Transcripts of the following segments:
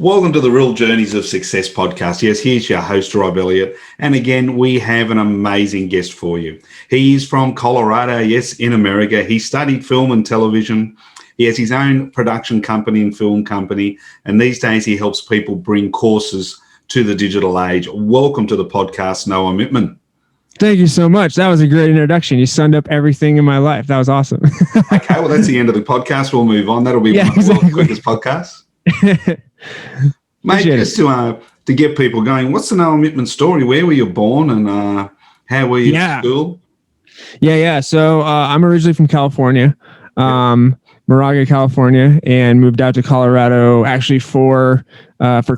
Welcome to the Real Journeys of Success podcast. Yes, here's your host, Rob Elliott. And again, we have an amazing guest for you. He is from Colorado, yes, in America. He studied film and television. He has his own production company and film company. And these days he helps people bring courses to the digital age. Welcome to the podcast, Noah Mittman. Thank you so much. That was a great introduction. You summed up everything in my life. That was awesome. Okay, well, that's the end of the podcast. We'll move on. That'll be one of the world's quickest podcasts. Mate, just to get people going, what's the Noah Mittman story? Where were you born and how were you at school? Yeah. So I'm originally from California, Moraga, California, and moved out to Colorado actually for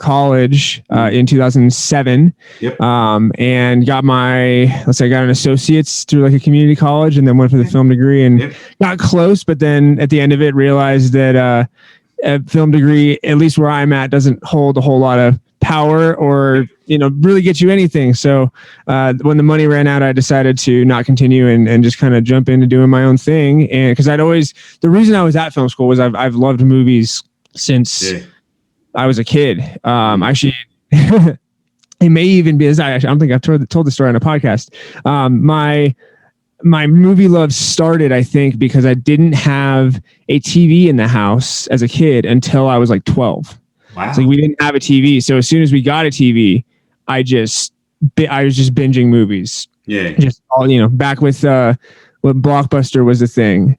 college in 2007. Yep. And got I got an associate's through like a community college, and then went for the film degree and got close, but then at the end of it realized that a film degree, at least where I'm at, doesn't hold a whole lot of power or, really get you anything. So when the money ran out, I decided to not continue and just kind of jump into doing my own thing. And because the reason I was at film school was I've loved movies since I was a kid. Actually, it may even be, I don't think I've told the story on a podcast. My movie love started, I think, because I didn't have a TV in the house as a kid until I was like 12. Wow. So we didn't have a TV. So as soon as we got a TV, I was just binging movies. Yeah. Just all, back with when Blockbuster was a thing.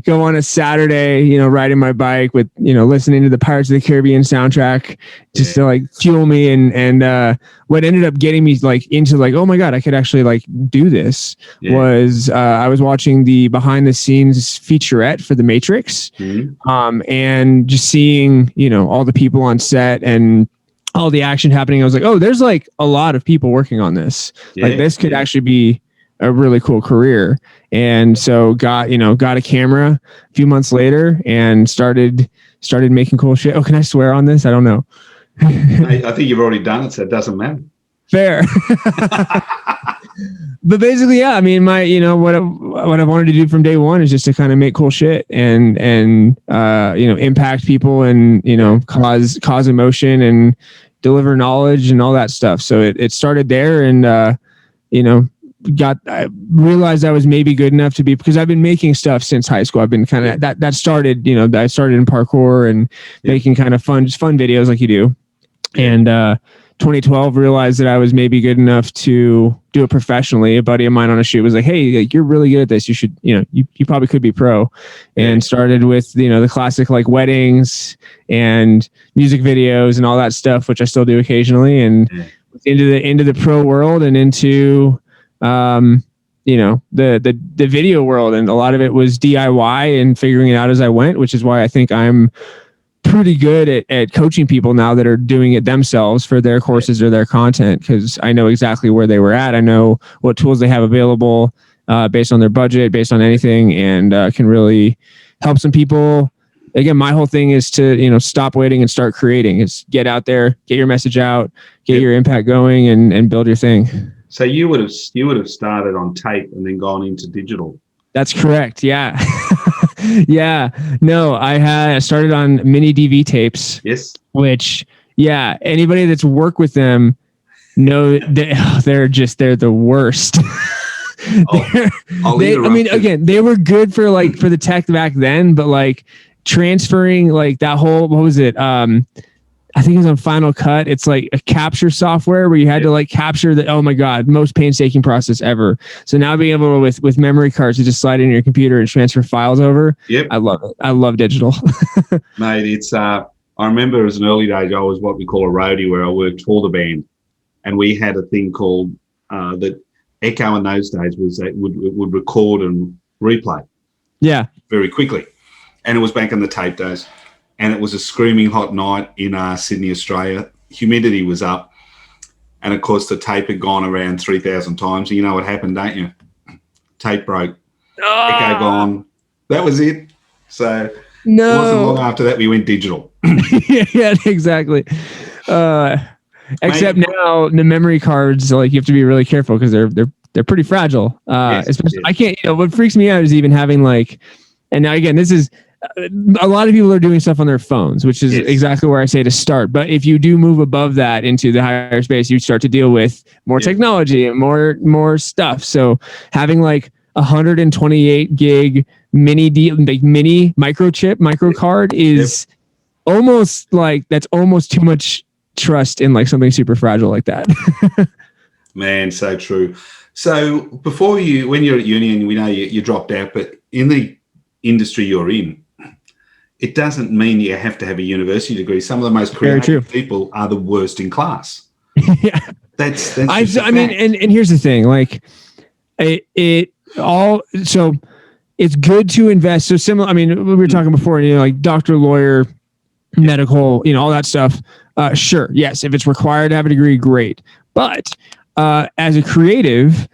Go on a Saturday, riding my bike with, listening to the Pirates of the Caribbean soundtrack just to like fuel me. And what ended up getting me into oh my God, I could actually do this was I was watching the behind the scenes featurette for The Matrix. And just seeing, all the people on set and all the action happening. I was like, oh, there's a lot of people working on this. This could actually be a really cool career. And so got a camera a few months later and started making cool shit. Oh, can I swear on this? I don't know. I think you've already done it, so it doesn't matter. Fair. But basically, yeah, I mean, what I wanted to do from day one is just to kind of make cool shit and impact people and, cause emotion and deliver knowledge and all that stuff. So it started there and, I realized I was maybe good enough to be, because I've been making stuff since high school. I've been kind of that started, I started in parkour and making kind of fun videos like you do. And 2012 realized that I was maybe good enough to do it professionally. A buddy of mine on a shoot was like, hey, you're really good at this. You should, you probably could be pro. And started with, the classic weddings and music videos and all that stuff, which I still do occasionally, and into the pro world and into the video world. And a lot of it was DIY and figuring it out as I went, which is why I think I'm pretty good at coaching people now that are doing it themselves for their courses or their content, because I know exactly where they were at. I know what tools they have available based on their budget, based on anything, and can really help some people. Again, my whole thing is to, stop waiting and start creating. It's get out there, get your message out, get your impact going and build your thing. So you would have started on tape and then gone into digital. That's correct. Yeah. Yeah. No, I started on mini DV tapes. Yes. Which, anybody that's worked with them know they're the worst. Again, they were good for the tech back then, but transferring that whole, what was it? I think it was on Final Cut. It's like a capture software where you had to capture the, oh my God, most painstaking process ever. So now being able to, with memory cards, to just slide in your computer and transfer files over. Yep. I love it. I love digital. Mate, it's, I remember as an early days, I was what we call a roadie, where I worked for the band, and we had a thing called, that Echo in those days was that it would record and replay. Yeah. Very quickly. And it was back in the tape days. And it was a screaming hot night in Sydney, Australia. Humidity was up. And, of course, the tape had gone around 3,000 times. You know what happened, don't you? Tape broke. Echo gone. That was it. So it wasn't long after that we went digital. Yeah, exactly. Except now the memory cards, you have to be really careful because they're pretty fragile. Especially, I can't, what freaks me out is even having and now again, this is, a lot of people are doing stuff on their phones, which is exactly where I say to start. But if you do move above that into the higher space, you start to deal with more technology and more stuff. So having like 128 gig mini micro card is almost like, that's almost too much trust in like something super fragile like that. Man, so true. So before when you're at uni, and we know you dropped out, but in the industry you're in, it doesn't mean you have to have a university degree. Some of the most creative people are the worst in class. Yeah, that's I mean, and here's the thing, like so it's good to invest. So similar, I mean, we were talking before, like doctor, lawyer, medical, all that stuff. Sure, yes, if it's required to have a degree, great. But as a creative,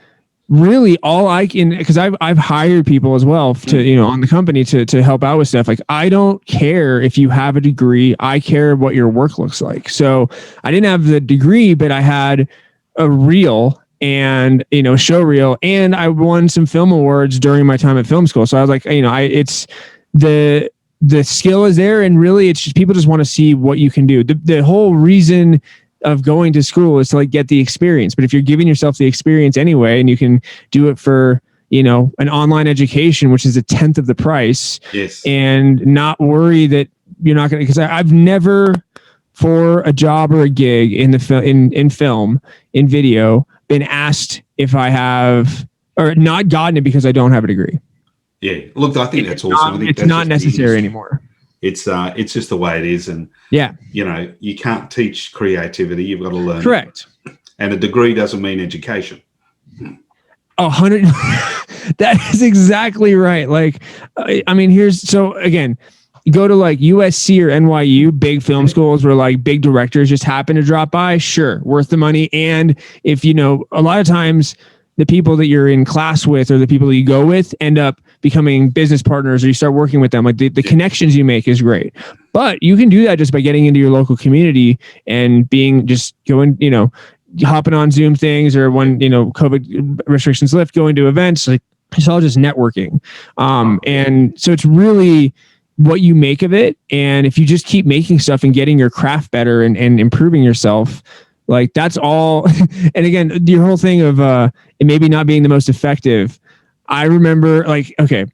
really all I can, because I've hired people as well to, on the company to help out with stuff. Like, I don't care if you have a degree. I care what your work looks like. So I didn't have the degree, but I had a reel and, show reel, and I won some film awards during my time at film school. So I was like, it's the skill is there, and really it's just, people just want to see what you can do. The whole reason of going to school is to like get the experience. But if you're giving yourself the experience anyway, and you can do it for, an online education, which is 1/10 of the price, and not worry that you're not going to, because I've never for a job or a gig in the in film, in video, been asked if I have, or not gotten it because I don't have a degree. Yeah. Look, I think that's awesome. It's not necessary anymore. It's just the way it is. And you can't teach creativity. You've got to learn. Correct. And a degree doesn't mean education. 100. That is exactly right. Like, I mean, so again, you go to like USC or NYU, big film schools where like big directors just happen to drop by. Sure. Worth the money. And if, a lot of times the people that you're in class with or the people that you go with end up becoming business partners, or you start working with them. Like the connections you make is great, but you can do that just by getting into your local community and hopping on Zoom things, or when, COVID restrictions lift, going to events. Like, it's all just networking. And so it's really what you make of it. And if you just keep making stuff and getting your craft better and improving yourself, like that's all. And again, your whole thing of it maybe not being the most effective. I remember, like, okay,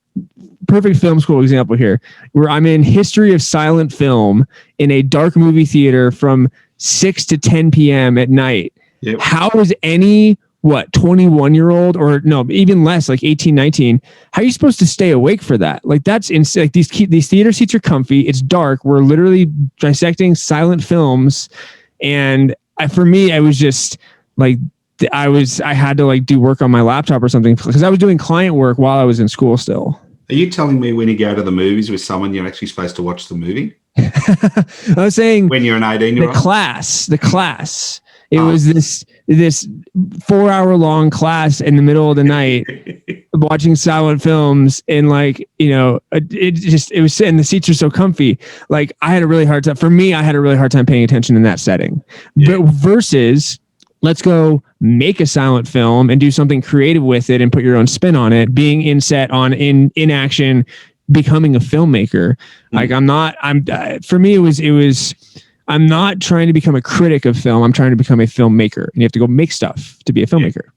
perfect film school example here, where I'm in history of silent film in a dark movie theater from 6 to 10 p.m. at night. Yep. How is any 21-year-old, or no, even less, like 18, 19, how are you supposed to stay awake for that? Like, that's insane. Like, these theater seats are comfy. It's dark. We're literally dissecting silent films. And for me, I was just like, I had to like do work on my laptop or something, because I was doing client work while I was in school still. Are you telling me when you go to the movies with someone, you're actually supposed to watch the movie? I was saying when you're an 18-year-old? The class. It was this 4-hour long class in the middle of the night watching silent films, and like, it was, and the seats are so comfy. Like, I had a really hard time paying attention in that setting. Yeah. But versus, let's go make a silent film and do something creative with it and put your own spin on it, being in set in action, becoming a filmmaker. Like, for me, it was, I'm not trying to become a critic of film. I'm trying to become a filmmaker, and you have to go make stuff to be a filmmaker.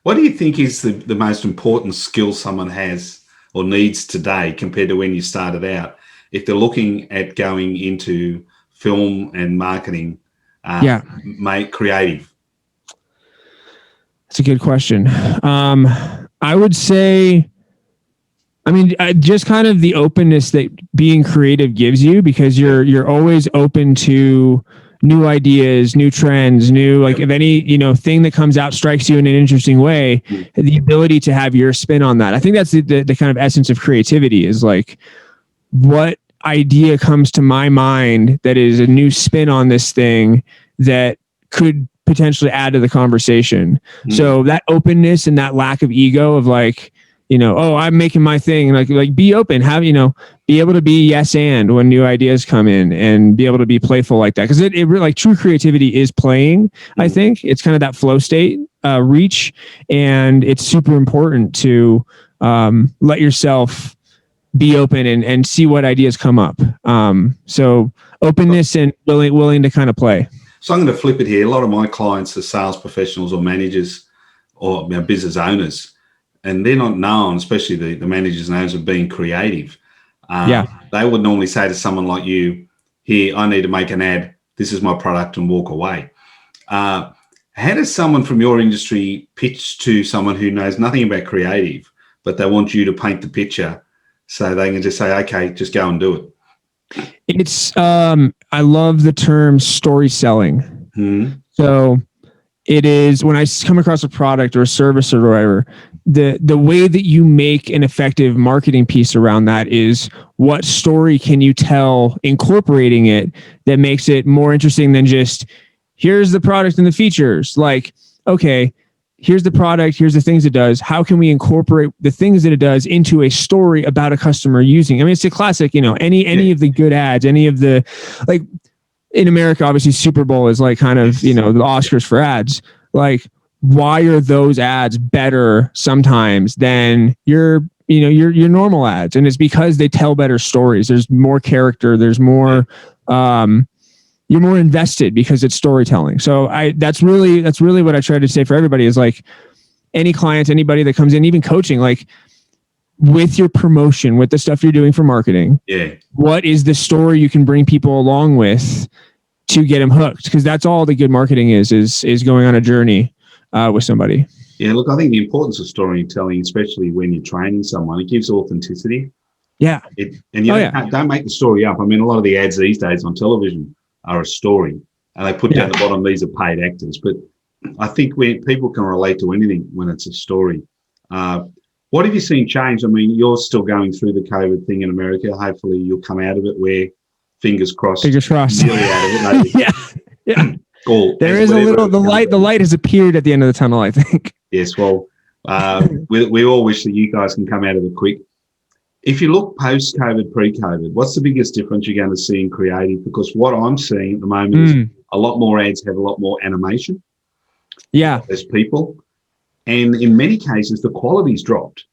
What do you think is the most important skill someone has or needs today compared to when you started out, if they're looking at going into film and marketing, make creative? That's a good question. I would say, just kind of the openness that being creative gives you, because you're always open to new ideas, new trends, if any, thing that comes out strikes you in an interesting way, the ability to have your spin on that. I think that's the kind of essence of creativity, is like, what idea comes to my mind that is a new spin on this thing that could potentially add to the conversation. So that openness and that lack of ego of like, I'm making my thing, like be open, have, be able to be yes and when new ideas come in, and be able to be playful like that. Cause it really, like, true creativity is playing. I think it's kind of that flow state, reach. And it's super important to, let yourself be open and see what ideas come up. So openness and willing to kind of play. So I'm going to flip it here. A lot of my clients are sales professionals or managers or business owners, and they're not known, especially the managers and owners, of being creative. They would normally say to someone like you, here, I need to make an ad. This is my product, and walk away. How does someone from your industry pitch to someone who knows nothing about creative, but they want you to paint the picture so they can just say, okay, just go and do it? It's I love the term story selling. So it is when I come across a product or a service or whatever, the way that you make an effective marketing piece around that is what story can you tell incorporating it that makes it more interesting than just here's the product and the features. Like, okay, here's the product, here's the things it does. How can we incorporate the things that it does into a story about a customer using? I mean, it's a classic, any of the good ads, any of the, like in America, obviously Super Bowl is like kind of, the Oscars for ads. Like, why are those ads better sometimes than your normal ads? And it's because they tell better stories. There's more character. There's more, you're more invested because it's storytelling. So that's really what I try to say for everybody is like any client, anybody that comes in, even coaching, like with your promotion, with the stuff you're doing for marketing, what is the story you can bring people along with to get them hooked? Because that's all the good marketing is going on a journey with somebody. Yeah, look, I think the importance of storytelling, especially when you're training someone, it gives authenticity. Yeah. Don't make the story up. I mean, a lot of the ads these days on television are a story, and they put down the bottom, these are paid actors. But I think when people can relate to anything when it's a story. What have you seen change? I mean, you're still going through the COVID thing in America. Hopefully you'll come out of it where, fingers crossed. Nearly out of it. Yeah. Cool. There is a little, the light has appeared at the end of the tunnel, I think. Yes, well, we all wish that you guys can come out of it quick. If you look post-COVID, pre-COVID, what's the biggest difference you're going to see in creative? Because what I'm seeing at the moment is a lot more ads have a lot more animation. Yeah. There's people. And in many cases, the quality's dropped.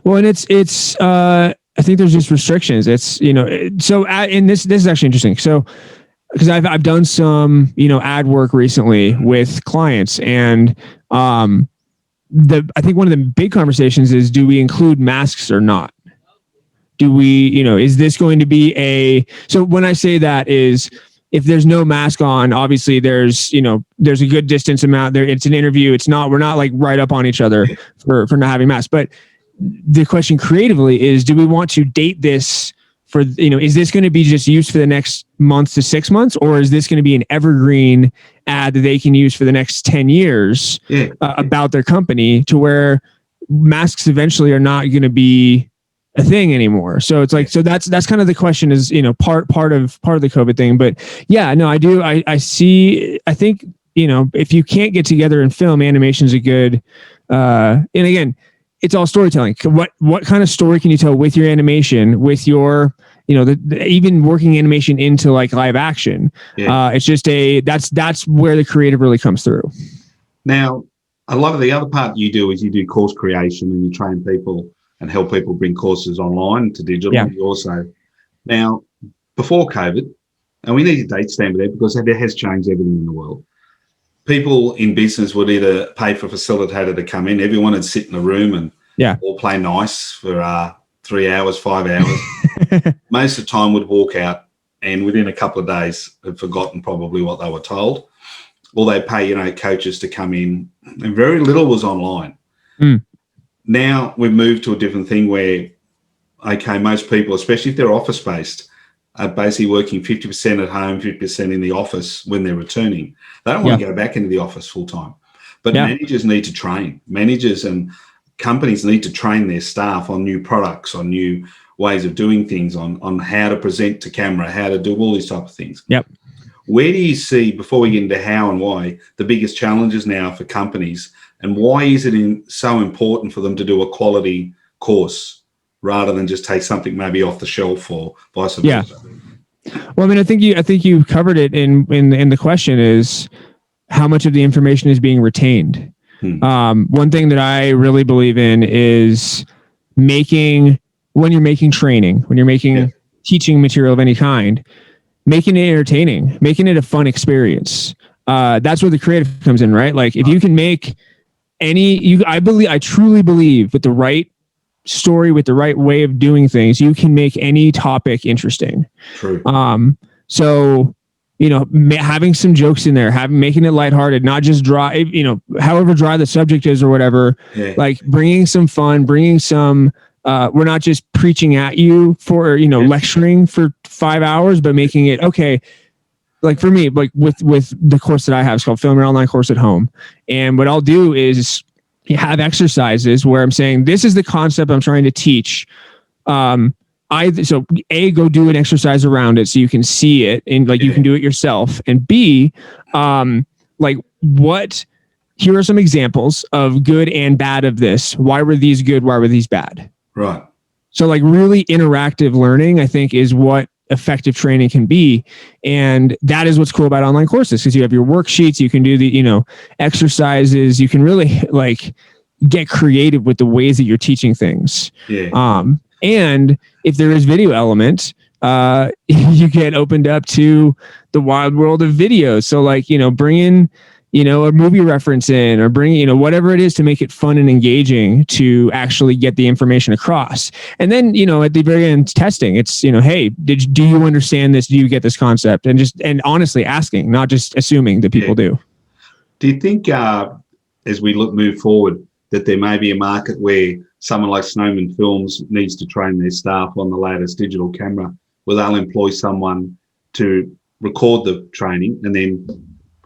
Well, and it's I think there's just restrictions. It's, so and this is actually interesting. So, because I've done some, ad work recently with clients, and I think one of the big conversations is, do we include masks or not? Do we, is this going to be so when I say that is, if there's no mask on, obviously there's a good distance amount there. It's an interview. We're not like right up on each other for not having masks. But the question creatively is, do we want to date this for, is this going to be just used for the next month to 6 months, or is this going to be an evergreen ad that they can use for the next 10 years about their company, to where masks eventually are not going to be a thing anymore? So it's like, so that's kind of the question is, part of the COVID thing. But yeah, no, I do. I think, if you can't get together and film, animation is a good, and again, it's all storytelling. What kind of story can you tell with your animation, with your, even working animation into like live action? It's just that's where the creative really comes through. Now, a lot of the other part you do is you do course creation, and you train people and help people bring courses online to digital also. Now, before COVID, and we need a date stamp there because it has changed everything in the world. People in business would either pay for a facilitator to come in. Everyone would sit in a room and all play nice for 3 hours, 5 hours. Most of the time would walk out, and within a couple of days had forgotten probably what they were told. Or they'd pay, coaches to come in, and very little was online. Now we've moved to a different thing where, most people, especially if they're office-based, are basically working 50% at home, 50% in the office when they're returning. They don't want to go back into the office full-time. But managers need to train. Managers and companies need to train their staff on new products, on new ways of doing things, on how to present to camera, how to do all these type of things. Where do you see, before we get into how and why, the biggest challenges now for companies, and why is it so important for them to do a quality course rather than just take something maybe off the shelf or vice versa? Well, I mean, I think you covered it in the question is how much of the information is being retained. One thing that I really believe in is making when you're making training, when you're making teaching material of any kind, making it entertaining, making it a fun experience. That's where the creative comes in, right? Like if you can make I truly believe with the right story, with the right way of doing things, you can make any topic interesting. True. So, having some jokes in there, making it lighthearted, not just dry, however dry the subject is or whatever, like bringing some fun, bringing some, we're not just preaching at you for, lecturing for 5 hours, but making it okay. Like for me, like with the course that I have, it's called Film Your Online Course at Home. And what I'll do is have exercises where I'm saying, this is the concept I'm trying to teach. Go do an exercise around it so you can see it and like you can do it yourself. And B, here are some examples of good and bad of this. Why were these good? Why were these bad? Right. So like really interactive learning, I think, is what effective training can be. And that is what's cool about online courses, because you have your worksheets, you can do the, exercises, you can really like get creative with the ways that you're teaching things. And if there is video element, you get opened up to the wild world of videos. So like, bring in, a movie reference in, or bring, whatever it is to make it fun and engaging to actually get the information across. And then, at the very end, testing. It's, hey, do you understand this? Do you get this concept? And honestly asking, not just assuming that people do. Do you think as we move forward that there may be a market where someone like Snowman Films needs to train their staff on the latest digital camera, where they'll employ someone to record the training and then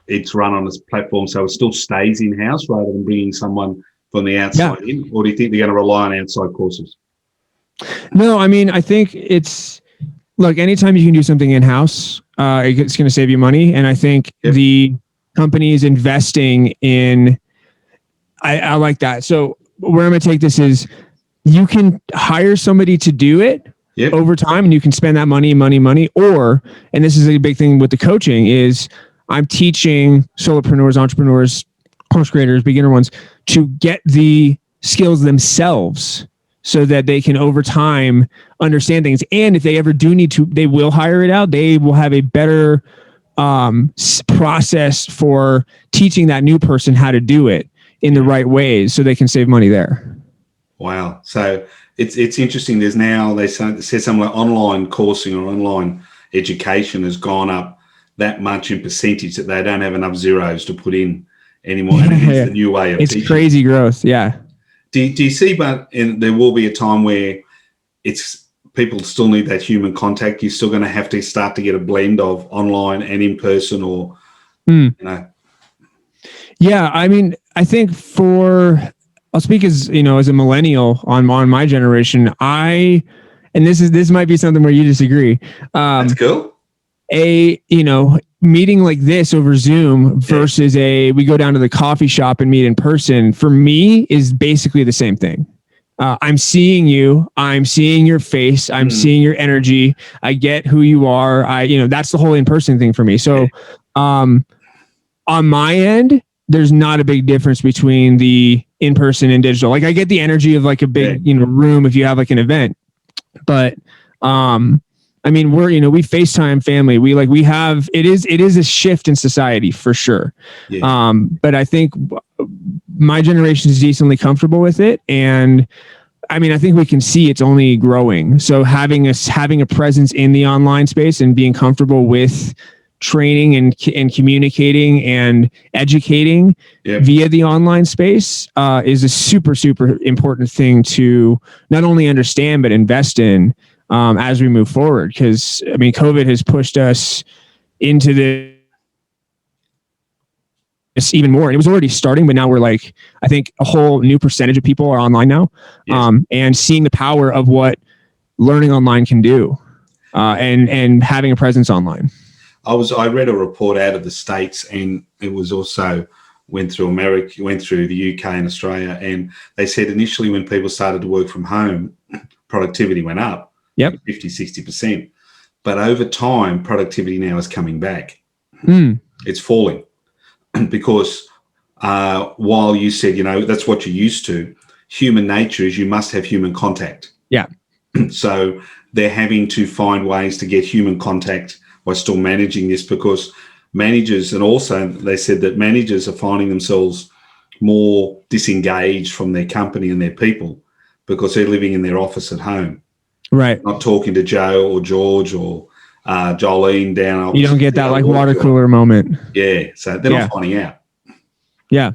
it's run on this platform so it still stays in-house rather than bringing someone from the outside in? Or do you think they're going to rely on outside courses? No, I mean, I think it's, look, anytime you can do something in-house, it's going to save you money. And I think the company is investing in, I like that. So where I'm going to take this is you can hire somebody to do it over time and you can spend that money, or, and this is a big thing with the coaching, is I'm teaching solopreneurs, entrepreneurs, course creators, beginner ones to get the skills themselves so that they can over time understand things. And if they ever do need to, they will hire it out. They will have a better process for teaching that new person how to do it in the right ways so they can save money there. Wow. So it's interesting. There's now, they say something like online coursing or online education has gone up that much in percentage that they don't have enough zeros to put in anymore. And it's the new way of teaching. It's crazy growth. Yeah. Do you see, there will be a time where people still need that human contact. You're still going to have to start to get a blend of online and in person, or, Yeah. I mean, I think I'll speak as, as a millennial on my generation, and this might be something where you disagree. That's cool. Meeting like this over Zoom versus we go down to the coffee shop and meet in person, for me is basically the same thing. I'm seeing you, I'm seeing your face, I'm seeing your energy. I get who you are. That's the whole in-person thing for me. So, on my end, there's not a big difference between the in-person and digital. Like I get the energy of like a big, room if you have like an event, but, I mean, we FaceTime family. It is a shift in society for sure. Yeah. But I think my generation is decently comfortable with it. And I mean, I think we can see it's only growing. So having a presence in the online space and being comfortable with training and communicating and educating via the online space is a super, super important thing to not only understand, but invest in. As we move forward, because I mean, COVID has pushed us into this even more. And it was already starting, but now we're like, I think a whole new percentage of people are online now, and seeing the power of what learning online can do, and having a presence online. I read a report out of the States, and it was also went through America, went through the UK and Australia, and they said initially when people started to work from home, productivity went up. 50, 60%. But over time, productivity now is coming back. It's falling because while you said, that's what you're used to, human nature is you must have human contact. Yeah. So they're having to find ways to get human contact while still managing this, because managers, and also they said that managers are finding themselves more disengaged from their company and their people because they're living in their office at home. Right. Not talking to Joe or George or Jolene down. You don't get that like water cooler moment. Yeah. So they're not finding out. Yeah.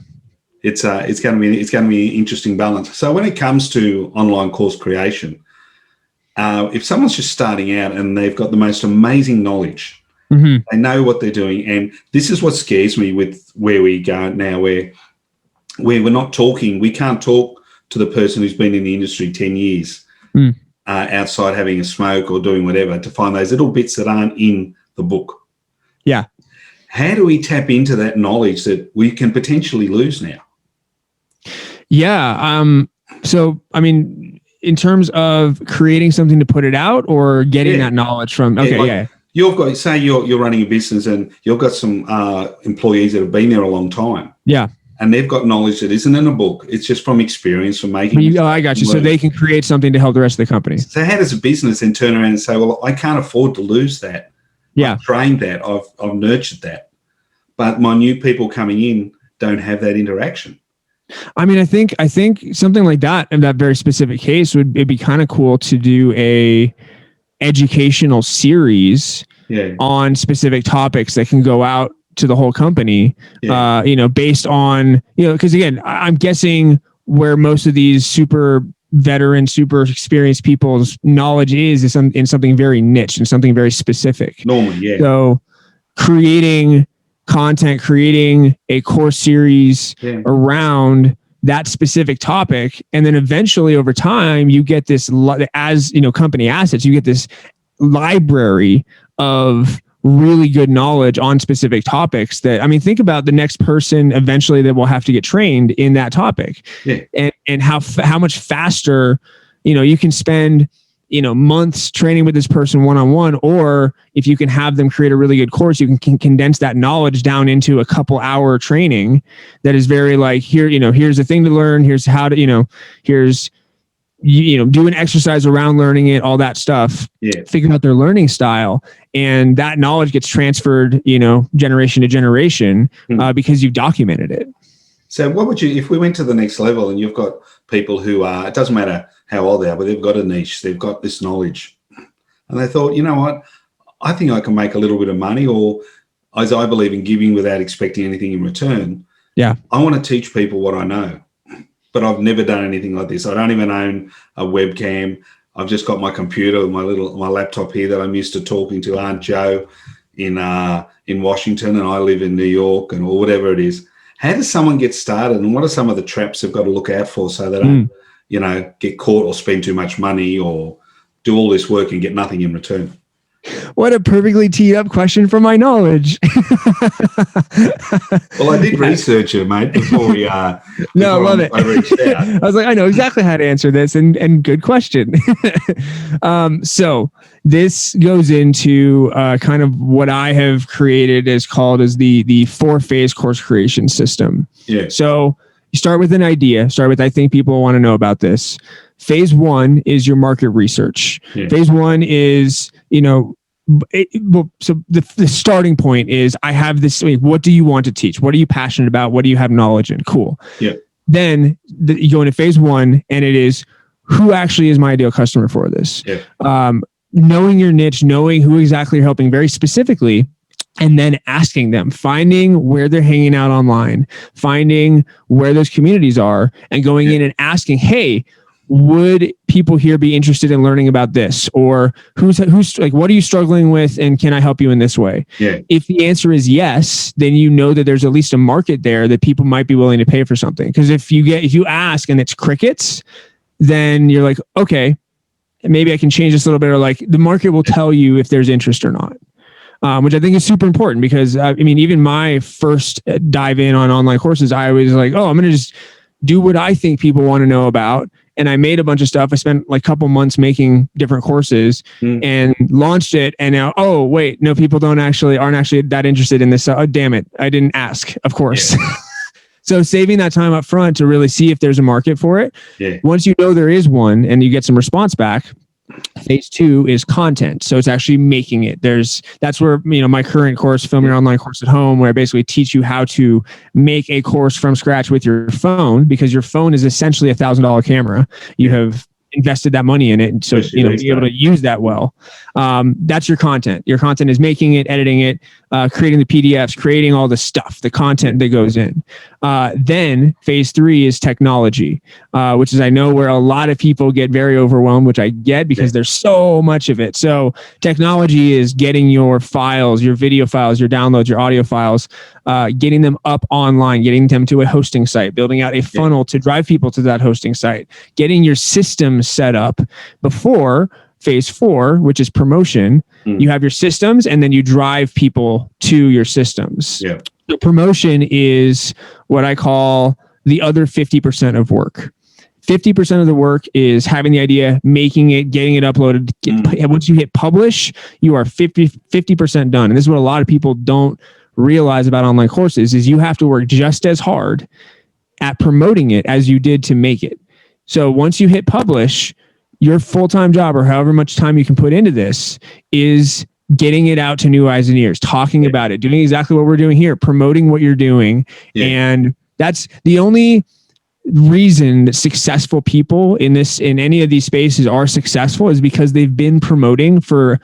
It's going to be an interesting balance. So when it comes to online course creation, if someone's just starting out and they've got the most amazing knowledge, they know what they're doing, and this is what scares me with where we go now, where we're not talking. We can't talk to the person who's been in the industry 10 years outside having a smoke or doing whatever to find those little bits that aren't in the book. Yeah. How do we tap into that knowledge that we can potentially lose now? Yeah. So, I mean, in terms of creating something to put it out or getting that knowledge from, you've got, say you're running a business and you've got some employees that have been there a long time. Yeah. And they've got knowledge that isn't in a book. It's just from experience, from making. I got you. So they can create something to help the rest of the company. So how does a business then turn around and say, well, I can't afford to lose that. Yeah. I've trained that. I've nurtured that. But my new people coming in don't have that interaction. I mean, I think something like that in that very specific case it'd be kind of cool to do a educational series on specific topics that can go out to the whole company, based on, because again, I'm guessing where most of these super veteran, super experienced people's knowledge is in something very niche and something very specific. Normally, yeah. So creating content, creating a course series around that specific topic. And then eventually over time, you get this, as company assets, you get this library of really good knowledge on specific topics that, I mean, think about the next person eventually that will have to get trained in that topic, and how much faster, you can spend, months training with this person one-on-one, or if you can have them create a really good course, you can condense that knowledge down into a couple hour training that is very like, here's the thing to learn. Here's how to, here's, do an exercise around learning it, all that stuff, figure out their learning style. And that knowledge gets transferred, generation to generation, because you've documented it. So what would you, if we went to the next level and you've got people who are, it doesn't matter how old they are, but they've got a niche, they've got this knowledge, and they thought, you know what, I think I can make a little bit of money, or as I believe in giving without expecting anything in return. Yeah. I want to teach people what I know, but I've never done anything like this. I don't even own a webcam. I've just got my computer, my laptop here that I'm used to talking to Aunt Joe in Washington, and I live in New York, or whatever it is. How does someone get started, and what are some of the traps they've got to look out for so they don't, get caught or spend too much money or do all this work and get nothing in return? What a perfectly teed up question for my knowledge. Well, I did research it, mate, before we I love it. I reached out. I was like, I know exactly how to answer this, and good question. So this goes into kind of what I have created as the 4-phase course creation system. Yeah. So you start with an idea, I think people want to know about this. Phase 1 is your market research. Yeah. Phase 1 is, so the starting point is, I have this, what do you want to teach? What are you passionate about? What do you have knowledge in? Cool. Yeah. Then you go into phase 1, and it is, who actually is my ideal customer for this? Yeah. Knowing your niche, knowing who exactly you're helping very specifically, and then asking them, finding where they're hanging out online, finding where those communities are, and going in and asking, hey, would people here be interested in learning about this? Or who's like, what are you struggling with, and can I help you in this way? Yeah. If the answer is yes, then you know that there's at least a market there that people might be willing to pay for something. Because if you ask and it's crickets, then you're like, okay, maybe I can change this a little bit, or like the market will tell you if there's interest or not. Which I think is super important, because even my first dive in on online courses, I was like, oh, I'm going to just do what I think people want to know about. And I made a bunch of stuff. I spent like a couple months making different courses and launched it. And now, oh, wait, no, people aren't actually that interested in this. Oh, damn it. I didn't ask, of course. Yeah. So saving that time up front to really see if there's a market for it. Yeah. Once you know there is one and you get some response back, Phase 2 is content. So it's actually making it. That's where, my current course, Film Your Online Course at Home, where I basically teach you how to make a course from scratch with your phone, because your phone is essentially $1,000 camera. You have invested that money in it. And so, be able to use that well. That's your content. Your content is making it, editing it, creating the PDFs, creating all the stuff, the content that goes in. Then phase 3 is technology, which is, I know, where a lot of people get very overwhelmed, which I get because there's so much of it. So technology is getting your files, your video files, your downloads, your audio files, getting them up online, getting them to a hosting site, building out a funnel to drive people to that hosting site, getting your systems set up before phase 4, which is promotion. You have your systems, and then you drive people to your systems. Yeah. The promotion is what I call the other 50% of work. 50% of the work is having the idea, making it, getting it uploaded. Once you hit publish, you are 50% done. And this is what a lot of people don't realize about online courses, is you have to work just as hard at promoting it as you did to make it. So once you hit publish, your full-time job, or however much time you can put into this, is getting it out to new eyes and ears, talking about it, doing exactly what we're doing here, promoting what you're doing. And that's the only reason that successful people in any of these spaces are successful, is because they've been promoting for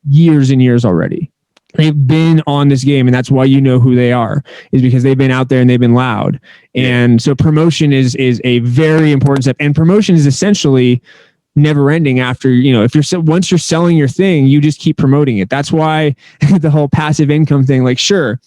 years and years already. They've been on this game, and that's why you know who they are, is because they've been out there and they've been loud. And so promotion is a very important step. And promotion is essentially never ending after, once you're selling your thing, you just keep promoting it. That's why the whole passive income thing, like, sure,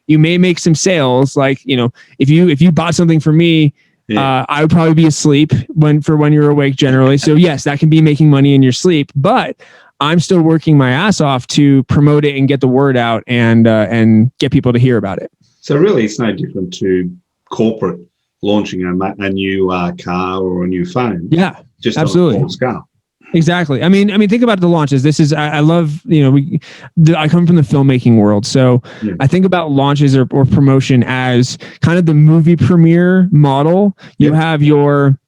you may make some sales. Like, if you bought something from me, I would probably be asleep when you're awake generally. So yes, that can be making money in your sleep, but I'm still working my ass off to promote it and get the word out and get people to hear about it. So really, it's no different to corporate launching a new car or a new phone. Yeah, just absolutely. On a scale. Exactly. I mean, think about the launches. This is, I love, I come from the filmmaking world. So I think about launches or promotion as kind of the movie premiere model. You have your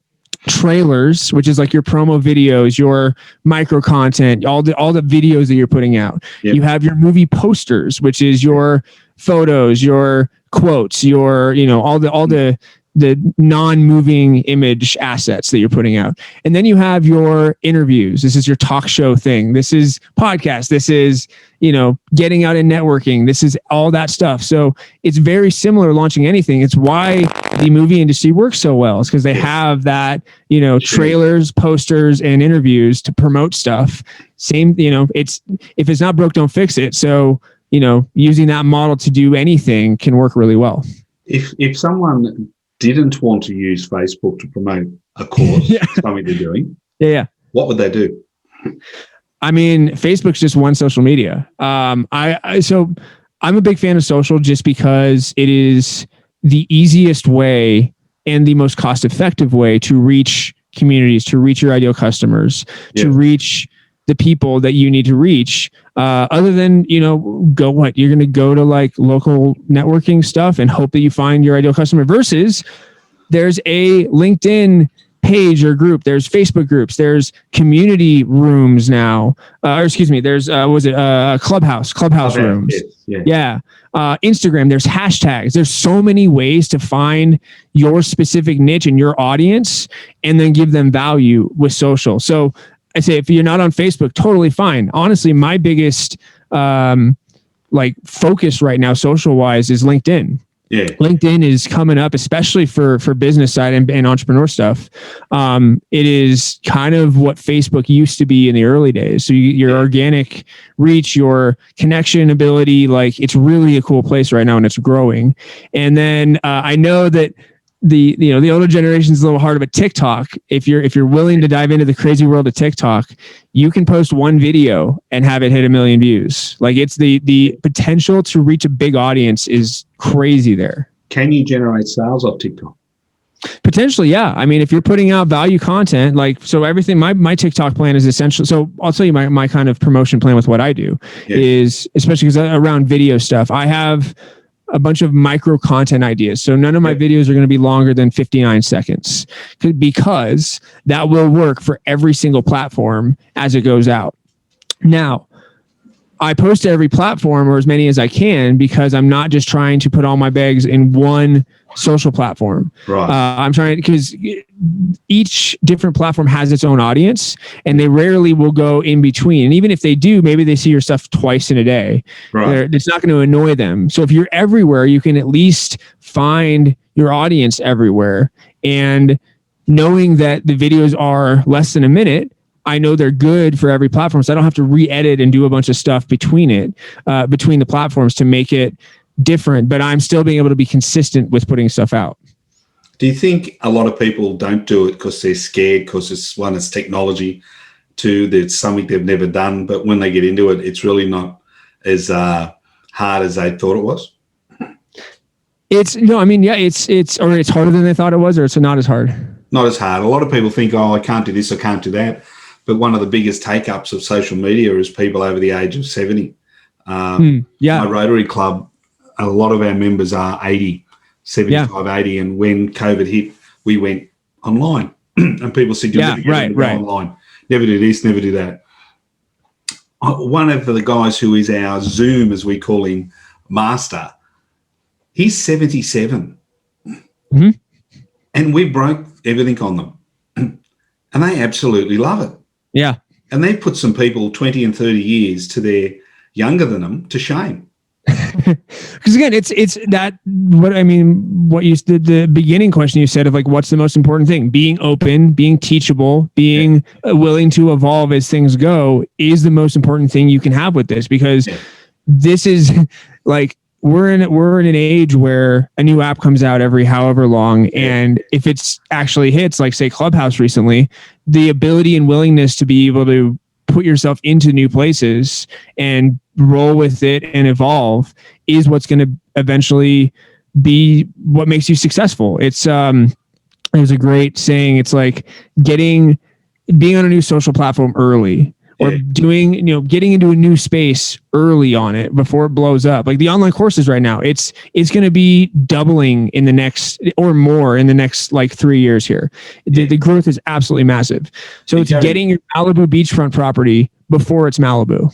trailers, which is like your promo videos, your micro content, all the videos that you're putting out. You have your movie posters, which is your photos, your quotes, your, all the non-moving image assets that you're putting out. And then you have your interviews. This is your talk show thing. This is podcast. This is, getting out and networking. This is all that stuff. So it's very similar launching anything. It's why the movie industry works so well. It's because they have that, trailers, posters, and interviews to promote stuff. Same, if it's not broke, don't fix it. So, using that model to do anything can work really well. If someone didn't want to use Facebook to promote a course, something they're doing, what would they do? I mean, Facebook's just one social media. So I'm a big fan of social just because it is the easiest way and the most cost-effective way to reach communities, to reach your ideal customers, to reach the people that you need to reach. Other than, you're going to go to like local networking stuff and hope that you find your ideal customer, versus there's a LinkedIn page or group, there's Facebook groups, there's community rooms now, there's Clubhouse rooms. Instagram, there's hashtags. There's so many ways to find your specific niche and your audience and then give them value with social. So I say, if you're not on Facebook, totally fine. Honestly, my biggest focus right now, social wise, is LinkedIn. LinkedIn is coming up, especially for business side and entrepreneur stuff. It is kind of what Facebook used to be in the early days. So your organic reach, your connection ability, it's really a cool place right now, and it's growing. And then I know that the older generation is a little harder, but TikTok, if you're willing to dive into the crazy world of TikTok, you can post one video and have it hit 1 million views. It's the potential to reach a big audience is crazy there. Can you generate sales off TikTok? Potentially, yeah. I mean, if you're putting out value content, so everything, my TikTok plan is essentially, so I'll tell you my kind of promotion plan with what I do is, especially because around video stuff, I have a bunch of micro content ideas. So none of my videos are going to be longer than 59 seconds because that will work for every single platform as it goes out. Now, I post to every platform or as many as I can because I'm not just trying to put all my bags in one social platform. Right. I'm trying because each different platform has its own audience and they rarely will go in between. And even if they do, maybe they see your stuff twice in a day. Right. It's not going to annoy them. So if you're everywhere, you can at least find your audience everywhere. And knowing that the videos are less than a minute, I know they're good for every platform. So I don't have to re-edit and do a bunch of stuff between the platforms to make it different, but I'm still being able to be consistent with putting stuff out. Do you think a lot of people don't do it because they're scared, because it's technology, two, there's something they've never done, but when they get into it, it's really not as hard as they thought it was? It's harder than they thought it was, or it's not as hard. Not as hard. A lot of people think, oh, I can't do this, I can't do that. But one of the biggest take-ups of social media is people over the age of 70. My Rotary Club, a lot of our members are 80, 75, 80. And when COVID hit, we went online. And people said, you'll never get go online. Never do this, never do that. One of the guys who is our Zoom, as we call him, master, he's 77. Mm-hmm. And we broke everything on them. And they absolutely love it. Yeah. And they put some people 20 and 30 years to their younger than them to shame. Because again, it's that what you did, the beginning question you said of like, what's the most important thing? Being open, being teachable, being willing to evolve as things go is the most important thing you can have with this, because this is like, we're in an age where a new app comes out every however long. And if it's actually hits, like say Clubhouse recently, the ability and willingness to be able to put yourself into new places and roll with it and evolve is what's going to eventually be what makes you successful. It's there's a great saying. It's like being on a new social platform early, or getting into a new space early on it before it blows up. Like the online courses right now, it's going to be doubling in the next or more in the next like 3 years here. The growth is absolutely massive. So it's getting your Malibu beachfront property before it's Malibu.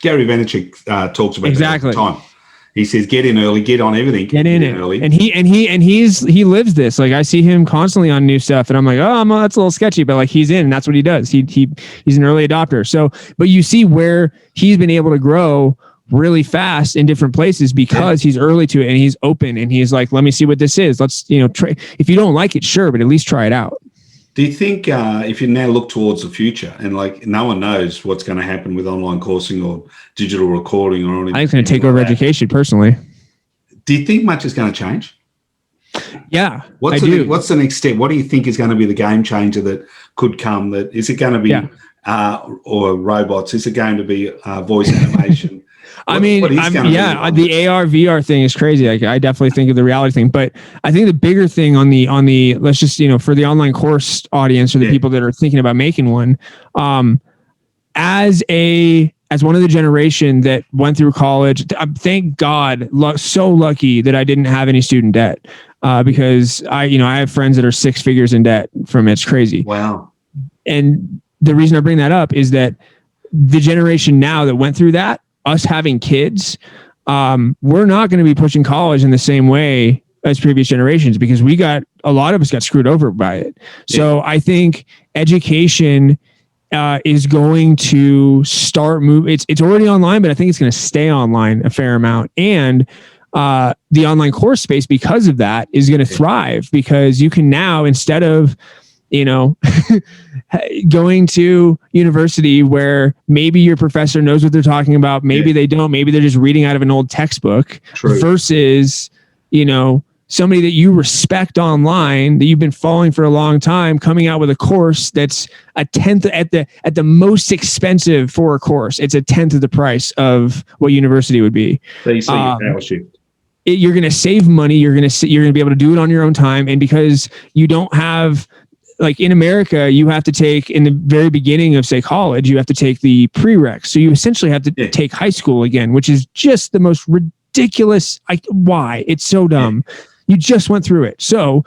Gary Vaynerchuk talks about exactly that all the time. He says, get in early, get on everything. Get in early. And he lives this. Like I see him constantly on new stuff and I'm like, oh, that's a little sketchy, but like he's in, and that's what he does. He's an early adopter. So, but you see where he's been able to grow really fast in different places because he's early to it and he's open and he's like, let me see what this is. Let's, try. If you don't like it, sure, but at least try it out. Do you think if you now look towards the future and like no one knows what's going to happen with online coursing or digital recording or anything? I think it's going to take over education personally. Do you think much is going to change? Yeah, What's the next step? What do you think is going to be the game changer that could come? Is it going to be or robots? Is it going to be voice animation? The AR VR thing is crazy. I definitely think of the reality thing, but I think the bigger thing on the let's just for the online course audience or the people that are thinking about making one, as one of the generation that went through college, thank God, so lucky that I didn't have any student debt, because I have friends that are 6 figures in debt from it. It's crazy. Wow. And the reason I bring that up is that the generation now that went through that, us having kids, we're not going to be pushing college in the same way as previous generations because a lot of us got screwed over by it. So I think education is going to start moving. It's already online, but I think it's going to stay online a fair amount. And the online course space, because of that, is going to thrive because you can now, instead of going to university where maybe your professor knows what they're talking about, maybe they don't, maybe they're just reading out of an old textbook. True. Versus, somebody that you respect online that you've been following for a long time coming out with a course that's a tenth at the most expensive for a course. It's a tenth of the price of what university would be. So you see your power shift. You're going to save money. You're going to be able to do it on your own time. And because you don't have, like in America, you have to take in the very beginning of say college, you have to take the prereqs. So you essentially have to take high school again, which is just the most ridiculous ridiculous. Why? It's so dumb. You just went through it. So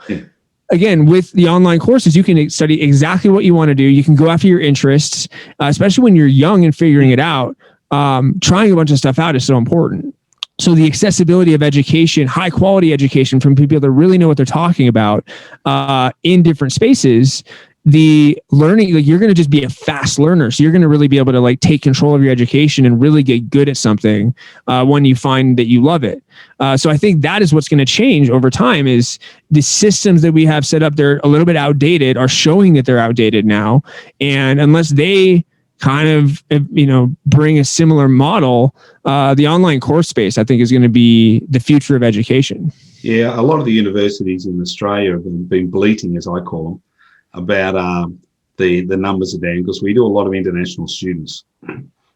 again, with the online courses, you can study exactly what you want to do. You can go after your interests, especially when you're young and figuring it out. Trying a bunch of stuff out is so important. So the accessibility of education, high quality education from people that really know what they're talking about in different spaces, the learning, like you're going to just be a fast learner. So you're going to really be able to like take control of your education and really get good at something when you find that you love it. So I think that is what's going to change over time is the systems that we have set up, they're a little bit outdated, are showing that they're outdated now. And unless they kind of, bring a similar model, the online course space, I think, is going to be the future of education. Yeah, a lot of the universities in Australia have been bleating, as I call them, about the numbers are down because we do a lot of international students.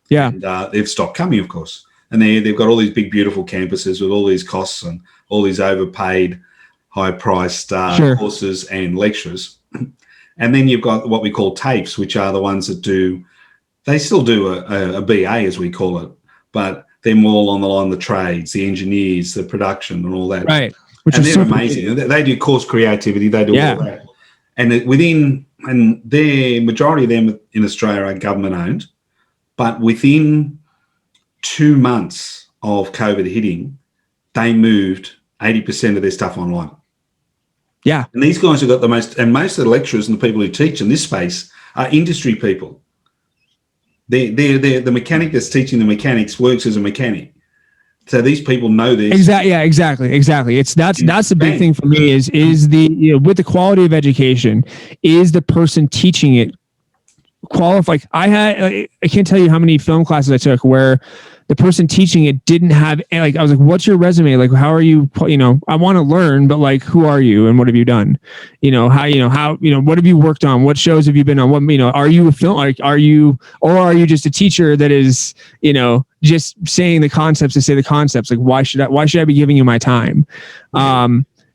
Yeah. And they've stopped coming, of course. And they've got all these big, beautiful campuses with all these costs and all these overpaid, high-priced courses and lectures. And then you've got what we call TAFEs, which are the ones that they still do a BA, as we call it, but they're more on the line of the trades, the engineers, the production and all that. Right. And they're amazing. They do course creativity. They do all that. And the majority of them in Australia are government owned, but within 2 months of COVID hitting, they moved 80% of their stuff online. Yeah. And these guys have got most of the lecturers and the people who teach in this space are industry people. The mechanic that's teaching the mechanics works as a mechanic. So these people know this. Exactly. Yeah, exactly. That's the big thing for me is the, with the quality of education, is the person teaching it qualified. I can't tell you how many film classes I took where the person teaching it didn't have, like, I was like, what's your resume? Like, how are you, I want to learn, but like, who are you and what have you done? What have you worked on? What shows have you been on? What, are you a film, like, are you just a teacher that is, just saying the concepts to say the concepts? Like, why should I be giving you my time?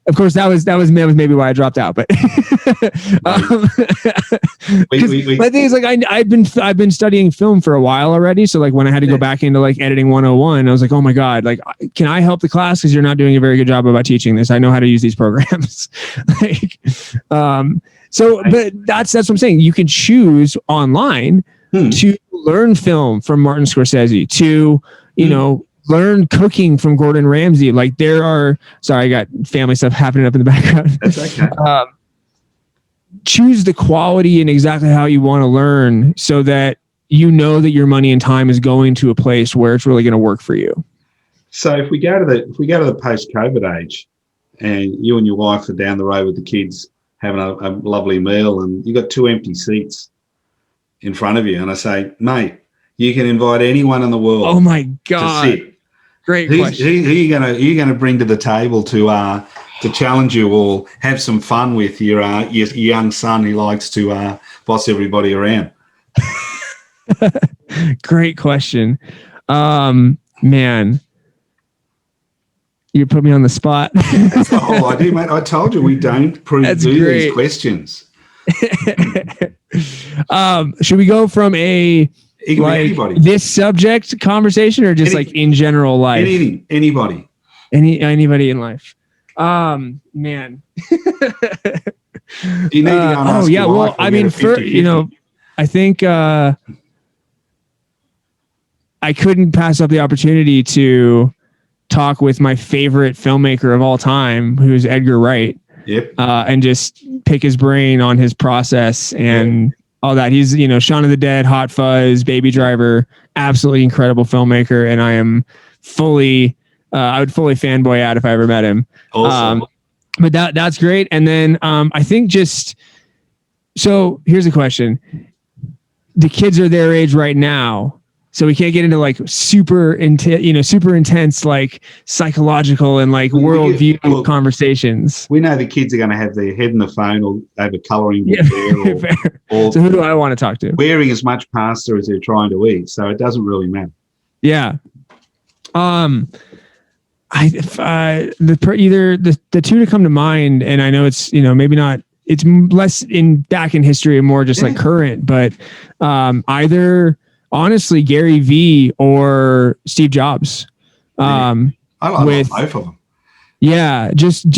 Of course, that was maybe why I dropped out. But my thing is, like, I've been studying film for a while already. So like when I had to go back into like editing 101, I was like, oh my God, like, can I help the class? Because you're not doing a very good job about teaching this. I know how to use these programs. But that's what I'm saying. You can choose online to learn film from Martin Scorsese, to learn cooking from Gordon Ramsay. Like I got family stuff happening up in the background. That's okay. Choose the quality and exactly how you want to learn so that you know that your money and time is going to a place where it's really going to work for you. So if we go to the post-COVID age and you and your wife are down the road with the kids having a lovely meal and you've got 2 empty seats in front of you, and I say, mate, you can invite anyone in the world. Oh my God. To sit. Great question. Who are you going to bring to the table to challenge you or have some fun with your young son who likes to boss everybody around? Great question. Man, you put me on the spot. That's the whole idea, mate. I told you we don't do these questions. Should we go from anybody, this subject conversation, or just like in general life? Anybody in life. Man. Do you need to go and ask your wife? Well, I mean, I think I couldn't pass up the opportunity to talk with my favorite filmmaker of all time, who's Edgar Wright. Yep. And just pick his brain on his process and all that. He's, Shaun of the Dead, Hot Fuzz, Baby Driver, absolutely incredible filmmaker. And I am I would fully fanboy out if I ever met him. Awesome. But that's great. And then I think so here's a question. The kids are their age right now, so we can't get into like super intense, like psychological and like worldview conversations. We know the kids are going to have their head in the phone or have a colouring book there. So who do I want to talk to? Wearing as much pasta as they're trying to eat, so it doesn't really matter. Yeah. The two to come to mind, and I know it's maybe not. It's less back in history and more just like current, but either honestly Gary V or Steve Jobs. I like both of them. Yeah,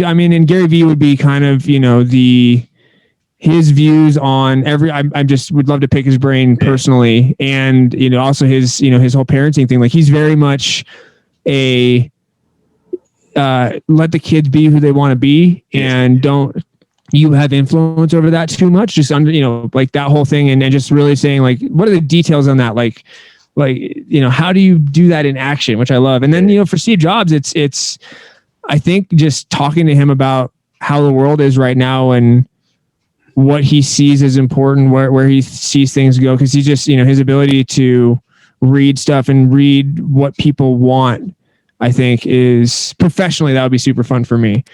I mean, and Gary Vee would be kind of, his views on I just would love to pick his brain personally. And, also his whole parenting thing. Like, he's very much let the kids be who they want to be, and don't you have influence over that too much, just under, like that whole thing. And just really saying, like, what are the details on that? Like, how do you do that in action, which I love. And then, for Steve Jobs, it's, I think just talking to him about how the world is right now and what he sees as important, where he sees things go. Cause he just, his ability to read stuff and read what people want, I think is professionally, that would be super fun for me.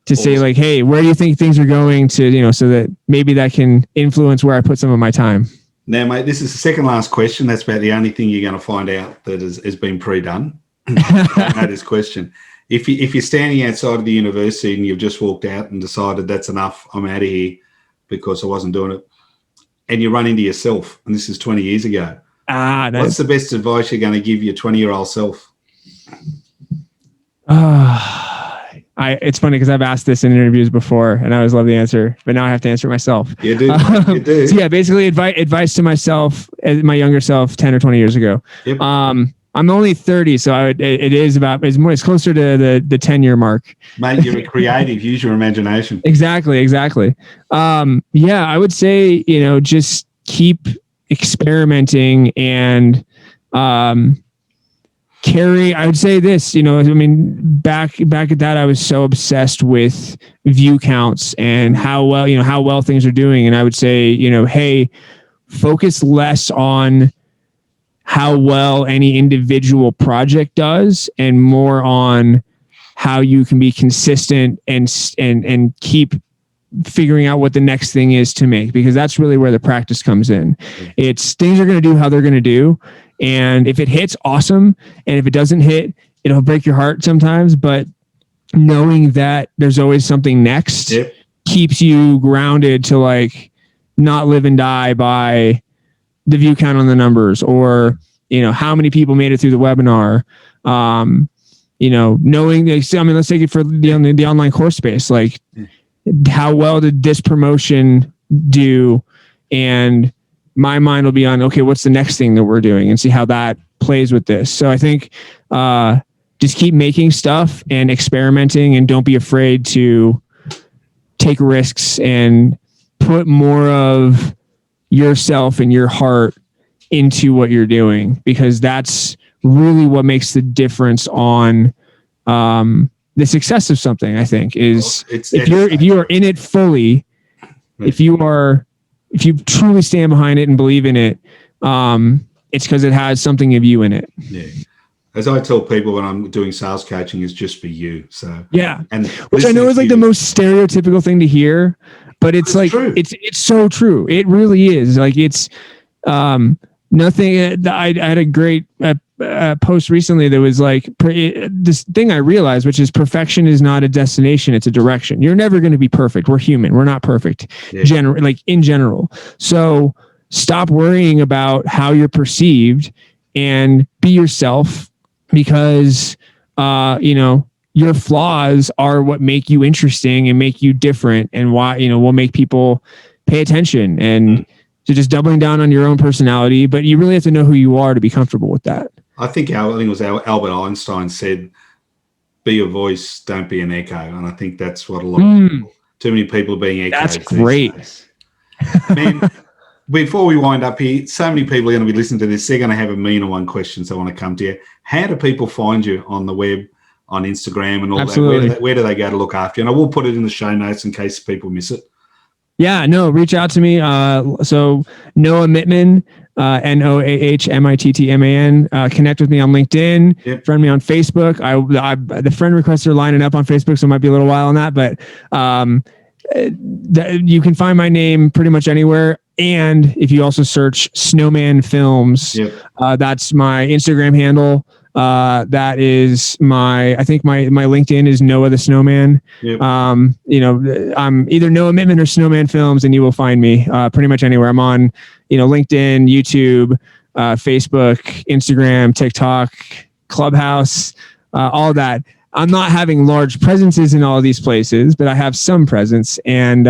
To say, like, hey, where do you think things are going to, so that maybe that can influence where I put some of my time. Now, mate, this is the second last question. That's about the only thing you're going to find out that has been pre-done. I know this question. If you're standing outside of the university and you've just walked out and decided that's enough, I'm out of here because I wasn't doing it, and you run into yourself, and this is 20 years ago, what's the best advice you're going to give your 20-year-old self? It's funny because I've asked this in interviews before and I always love the answer, but now I have to answer it myself. You do. You do. So yeah, basically advice to myself, my younger self, 10 or 20 years ago. Yep. I'm only 30, so it is about, it's closer to the 10-year mark. Mate, you're a creative. Use your imagination. Exactly. Yeah, I would say, just keep experimenting and I would say this, back at that, I was so obsessed with view counts and how well things are doing. And I would say, hey, focus less on how well any individual project does and more on how you can be consistent and keep figuring out what the next thing is to make, because that's really where the practice comes in. It's things are going to do how they're going to do. And if it hits, awesome. And if it doesn't hit, it'll break your heart sometimes. But knowing that there's always something next keeps you grounded to, like, not live and die by the view count on the numbers, or, how many people made it through the webinar. Knowing, let's take it for the online course space. Like, how well did this promotion do? And my mind will be on, okay, what's the next thing that we're doing, and see how that plays with this. So I think just keep making stuff and experimenting, and don't be afraid to take risks and put more of yourself and your heart into what you're doing, because that's really what makes the difference on the success of something. I think is if you are in it fully, if you truly stand behind it and believe in it, it's because it has something of you in it. Yeah. As I tell people when I'm doing sales coaching, is just for you. So yeah, and which I know is like the most stereotypical thing to hear, but it's like true. It's so true. It really is. Like, it's nothing. I had a great post recently that was like this thing I realized, which is perfection is not a destination; it's a direction. You're never going to be perfect. We're human. We're not perfect. Yeah. In general. So stop worrying about how you're perceived and be yourself, because your flaws are what make you interesting and make you different, and why will make people pay attention. And so just doubling down on your own personality, but you really have to know who you are to be comfortable with that. I think it was Albert Einstein said, "Be a voice, don't be an echo." And I think that's what a lot of people, too many people are being echoes. That's great. Man, before we wind up here, so many people are going to be listening to this. They're going to have a million and one questions. I want to come to you. How do people find you on the web, on Instagram and all that? Where do they go to look after you? And I will put it in the show notes in case people miss it. Yeah, no, reach out to me. So Noah Mittman, NOAHMITTMAN. Connect with me on LinkedIn. Friend me on Facebook. The friend requests are lining up on Facebook, so it might be a little while on that. But you can find my name pretty much anywhere. And if you also search Snowman Films, that's my Instagram handle. That is I think my LinkedIn is Noah the Snowman. I'm either Noah Mittman or Snowman Films, and you will find me pretty much anywhere. I'm on, LinkedIn, YouTube, Facebook, Instagram, TikTok, Clubhouse, all that. I'm not having large presences in all of these places, but I have some presence. And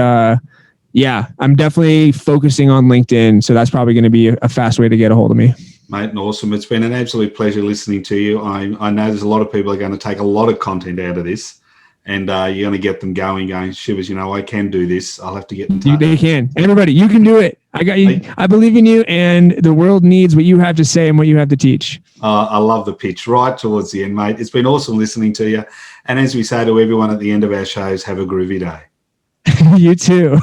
yeah, I'm definitely focusing on LinkedIn. So that's probably going to be a fast way to get a hold of me. Mate, awesome. It's been an absolute pleasure listening to you. I know there's a lot of people are going to take a lot of content out of this, and you're going to get them going, Shivers, I can do this. I'll have to get in touch. They can. Everybody, you can do it. I got you. I believe in you, and the world needs what you have to say and what you have to teach. I love the pitch right towards the end, mate. It's been awesome listening to you. And as we say to everyone at the end of our shows, have a groovy day. You too.